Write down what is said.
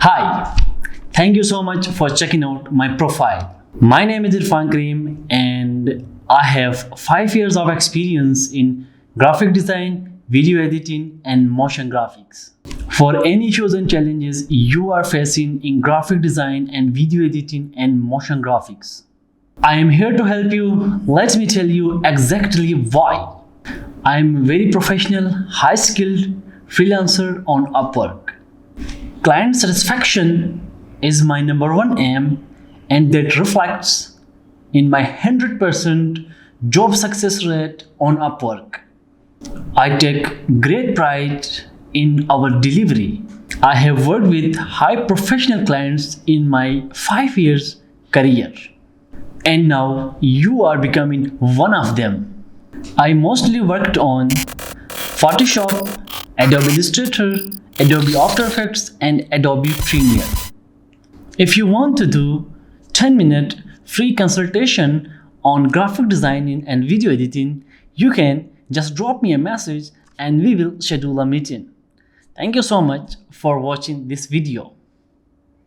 Hi, thank you so much for checking out my profile. My name is Irfan Karim and I have 5 years of experience in graphic design, video editing and motion graphics. For any issues and challenges you are facing in graphic design and video editing and motion graphics, I am here to help you. Let me tell you exactly why. I am very professional, high-skilled freelancer on Upwork. Client satisfaction is my #1 aim, and that reflects in my 100% job success rate on Upwork. I take great pride in our delivery. I have worked with high professional clients in my 5 years career, and now you are becoming one of them. I mostly worked on Photoshop, Adobe Illustrator, Adobe After Effects and Adobe Premiere. If you want to do 10-minute free consultation on graphic designing and video editing, you can just drop me a message and we will schedule a meeting. Thank you so much for watching this video.